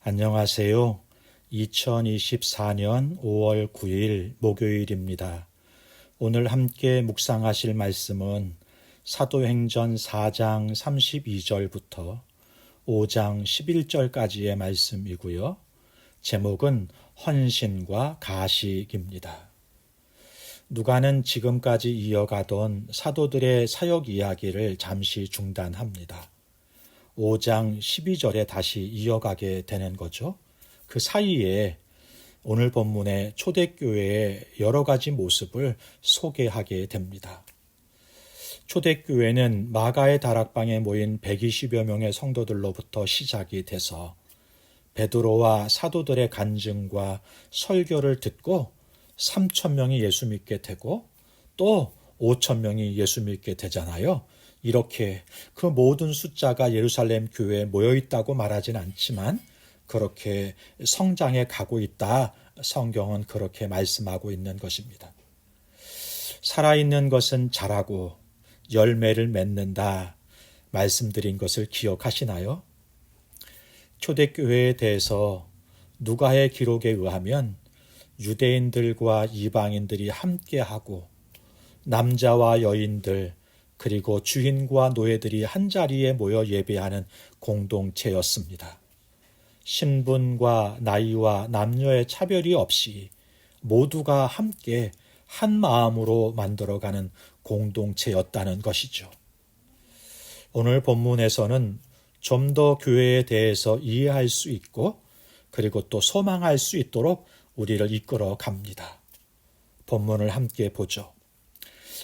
안녕하세요. 2024년 5월 9일 목요일입니다. 오늘 함께 묵상하실 말씀은 사도행전 4장 32절부터 5장 11절까지의 말씀이고요. 제목은 헌신과 가식입니다. 누가는 지금까지 이어가던 사도들의 사역 이야기를 잠시 중단합니다. 5장 12절에 다시 이어가게 되는 거죠. 그 사이에 오늘 본문의 초대교회의 여러 가지 모습을 소개하게 됩니다. 초대교회는 마가의 다락방에 모인 120여 명의 성도들로부터 시작이 돼서 베드로와 사도들의 간증과 설교를 듣고 3,000명이 예수 믿게 되고 또 5,000명이 예수 믿게 되잖아요. 이렇게 그 모든 숫자가 예루살렘 교회에 모여 있다고 말하진 않지만 그렇게 성장해 가고 있다. 성경은 그렇게 말씀하고 있는 것입니다. 살아있는 것은 자라고 열매를 맺는다. 말씀드린 것을 기억하시나요? 초대교회에 대해서 누가의 기록에 의하면 유대인들과 이방인들이 함께하고 남자와 여인들 그리고 주인과 노예들이 한자리에 모여 예배하는 공동체였습니다. 신분과 나이와 남녀의 차별이 없이 모두가 함께 한 마음으로 만들어가는 공동체였다는 것이죠. 오늘 본문에서는 좀 더 교회에 대해서 이해할 수 있고 그리고 또 소망할 수 있도록 우리를 이끌어 갑니다. 본문을 함께 보죠.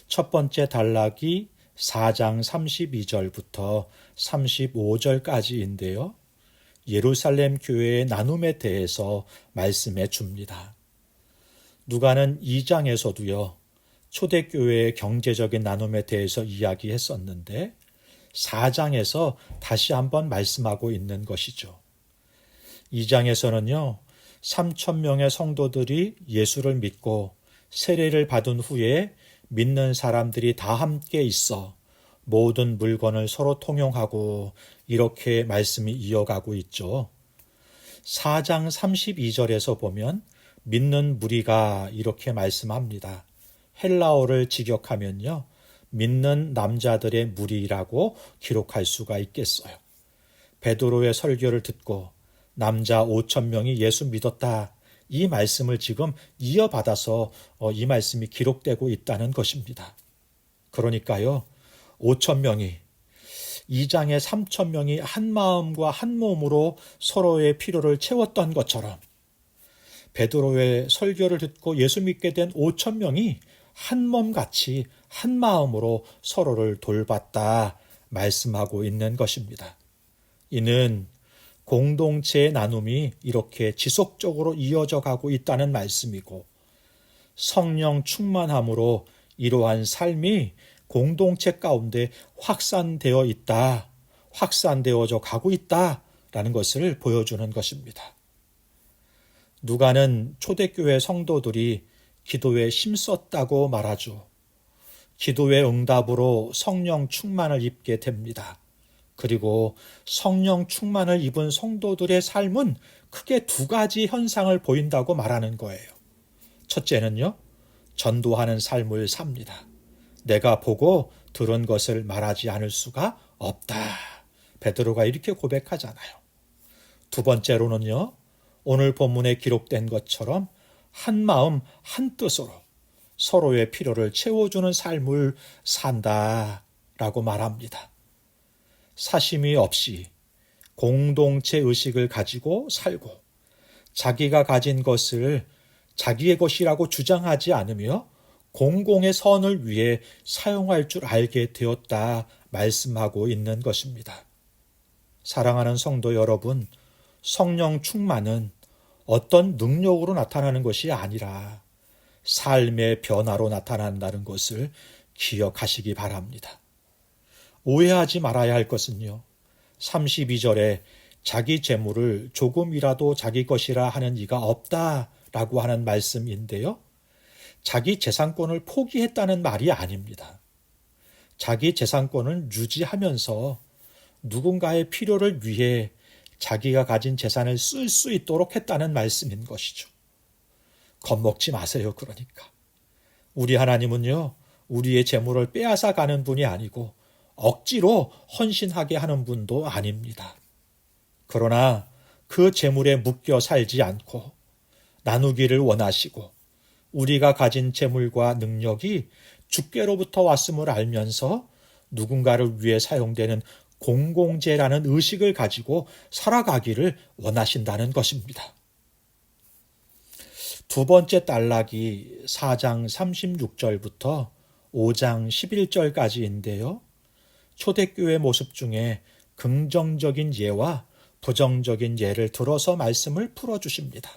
첫 번째 단락이 4장 32절부터 35절까지인데요. 예루살렘 교회의 나눔에 대해서 말씀해 줍니다. 누가는 2장에서도요. 초대교회의 경제적인 나눔에 대해서 이야기했었는데 4장에서 다시 한번 말씀하고 있는 것이죠. 2장에서는요. 3,000명의 성도들이 예수를 믿고 세례를 받은 후에 믿는 사람들이 다 함께 있어 모든 물건을 서로 통용하고 이렇게 말씀이 이어가고 있죠. 4장 32절에서 보면 믿는 무리가 이렇게 말씀합니다. 헬라어를 직역하면요. 믿는 남자들의 무리라고 기록할 수가 있겠어요. 베드로의 설교를 듣고 남자 5,000명이 예수 믿었다. 이 말씀을 지금 이어받아서 이 말씀이 기록되고 있다는 것입니다. 그러니까요. 5,000명이 2장의 3,000명이 한 마음과 한 몸으로 서로의 필요를 채웠던 것처럼 베드로의 설교를 듣고 예수 믿게 된 5,000명이 한 몸같이 한 마음으로 서로를 돌봤다 말씀하고 있는 것입니다. 이는 공동체의 나눔이 이렇게 지속적으로 이어져 가고 있다는 말씀이고 성령 충만함으로 이러한 삶이 공동체 가운데 확산되어 있다, 확산되어져 가고 있다라는 것을 보여주는 것입니다. 누가는 초대교회 성도들이 기도에 힘썼다고 말하죠. 기도의 응답으로 성령 충만을 입게 됩니다. 그리고 성령 충만을 입은 성도들의 삶은 크게 두 가지 현상을 보인다고 말하는 거예요. 첫째는요, 전도하는 삶을 삽니다. 내가 보고 들은 것을 말하지 않을 수가 없다. 베드로가 이렇게 고백하잖아요. 두 번째로는요, 오늘 본문에 기록된 것처럼 한 마음 한 뜻으로 서로의 필요를 채워주는 삶을 산다라고 말합니다. 사심이 없이 공동체 의식을 가지고 살고 자기가 가진 것을 자기의 것이라고 주장하지 않으며 공공의 선을 위해 사용할 줄 알게 되었다 말씀하고 있는 것입니다. 사랑하는 성도 여러분, 성령 충만은 어떤 능력으로 나타나는 것이 아니라 삶의 변화로 나타난다는 것을 기억하시기 바랍니다. 오해하지 말아야 할 것은요. 32절에 자기 재물을 조금이라도 자기 것이라 하는 이가 없다라고 하는 말씀인데요. 자기 재산권을 포기했다는 말이 아닙니다. 자기 재산권을 유지하면서 누군가의 필요를 위해 자기가 가진 재산을 쓸 수 있도록 했다는 말씀인 것이죠. 겁먹지 마세요. 그러니까 우리 하나님은요, 우리의 재물을 빼앗아 가는 분이 아니고 억지로 헌신하게 하는 분도 아닙니다. 그러나 그 재물에 묶여 살지 않고 나누기를 원하시고 우리가 가진 재물과 능력이 주께로부터 왔음을 알면서 누군가를 위해 사용되는 공공재라는 의식을 가지고 살아가기를 원하신다는 것입니다. 두 번째 단락이 4장 36절부터 5장 11절까지인데요. 초대교회 모습 중에 긍정적인 예와 부정적인 예를 들어서 말씀을 풀어주십니다.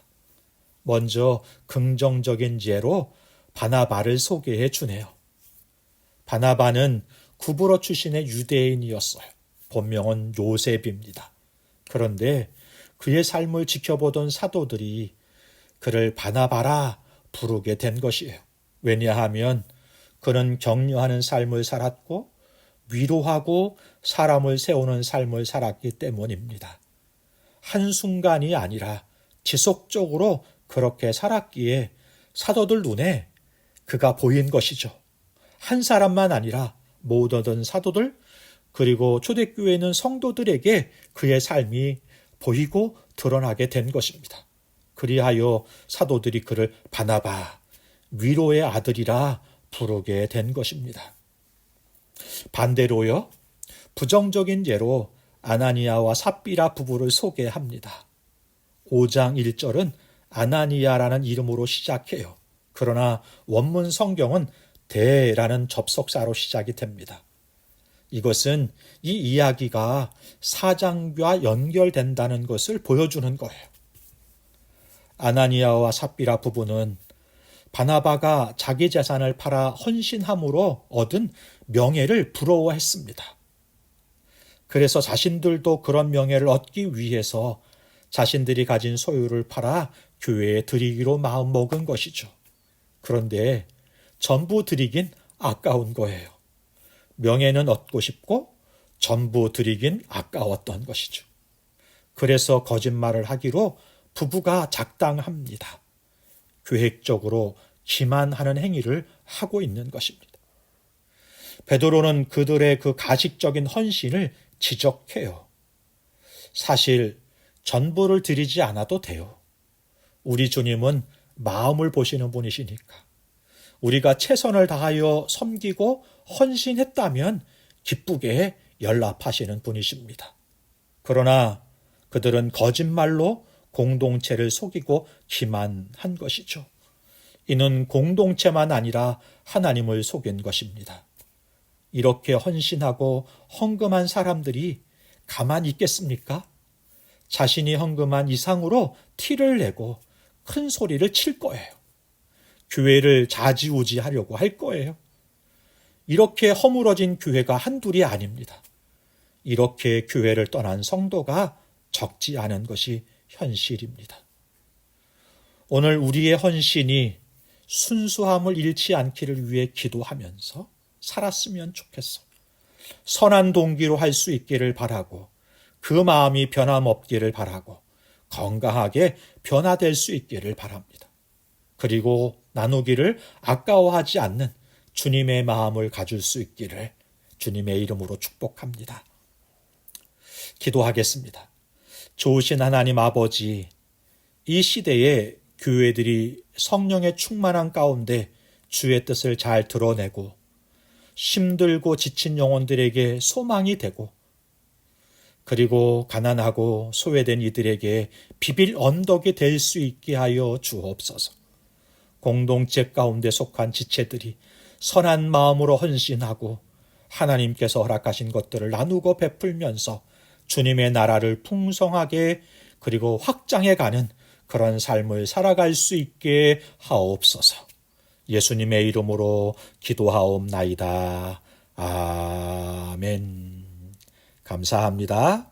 먼저 긍정적인 예로 바나바를 소개해 주네요. 바나바는 구브로 출신의 유대인이었어요. 본명은 요셉입니다. 그런데 그의 삶을 지켜보던 사도들이 그를 바나바라 부르게 된 것이에요. 왜냐하면 그는 격려하는 삶을 살았고 위로하고 사람을 세우는 삶을 살았기 때문입니다. 한순간이 아니라 지속적으로 그렇게 살았기에 사도들 눈에 그가 보인 것이죠. 한 사람만 아니라 모든 사도들 그리고 초대교회에 있는 성도들에게 그의 삶이 보이고 드러나게 된 것입니다. 그리하여 사도들이 그를 바나바, 위로의 아들이라 부르게 된 것입니다. 반대로요, 부정적인 예로 아나니아와 삽비라 부부를 소개합니다. 5장 1절은 아나니아라는 이름으로 시작해요. 그러나 원문 성경은 대라는 접속사로 시작이 됩니다. 이것은 이 이야기가 4장과 연결된다는 것을 보여주는 거예요. 아나니아와 삽비라 부부는 바나바가 자기 재산을 팔아 헌신함으로 얻은 명예를 부러워했습니다. 그래서 자신들도 그런 명예를 얻기 위해서 자신들이 가진 소유를 팔아 교회에 드리기로 마음먹은 것이죠. 그런데 전부 드리긴 아까운 거예요. 명예는 얻고 싶고 전부 드리긴 아까웠던 것이죠. 그래서 거짓말을 하기로 부부가 작당합니다. 계획적으로 기만하는 행위를 하고 있는 것입니다. 베드로는 그들의 그 가식적인 헌신을 지적해요. 사실 전부를 드리지 않아도 돼요. 우리 주님은 마음을 보시는 분이시니까. 우리가 최선을 다하여 섬기고 헌신했다면 기쁘게 연락하시는 분이십니다. 그러나 그들은 거짓말로 공동체를 속이고 기만한 것이죠. 이는 공동체만 아니라 하나님을 속인 것입니다. 이렇게 헌신하고 헌금한 사람들이 가만히 있겠습니까? 자신이 헌금한 이상으로 티를 내고 큰 소리를 칠 거예요. 교회를 좌지우지하려고 할 거예요. 이렇게 허물어진 교회가 한둘이 아닙니다. 이렇게 교회를 떠난 성도가 적지 않은 것이 현실입니다. 오늘 우리의 헌신이 순수함을 잃지 않기를 위해 기도하면서 살았으면 좋겠어. 선한 동기로 할 수 있기를 바라고 그 마음이 변함없기를 바라고 건강하게 변화될 수 있기를 바랍니다. 그리고 나누기를 아까워하지 않는 주님의 마음을 가질 수 있기를 주님의 이름으로 축복합니다. 기도하겠습니다. 좋으신 하나님 아버지, 이 시대에 교회들이 성령의 충만한 가운데 주의 뜻을 잘 드러내고 힘들고 지친 영혼들에게 소망이 되고 그리고 가난하고 소외된 이들에게 비빌 언덕이 될 수 있게 하여 주옵소서. 공동체 가운데 속한 지체들이 선한 마음으로 헌신하고 하나님께서 허락하신 것들을 나누고 베풀면서 주님의 나라를 풍성하게 그리고 확장해가는 그런 삶을 살아갈 수 있게 하옵소서. 예수님의 이름으로 기도하옵나이다. 아멘. 감사합니다.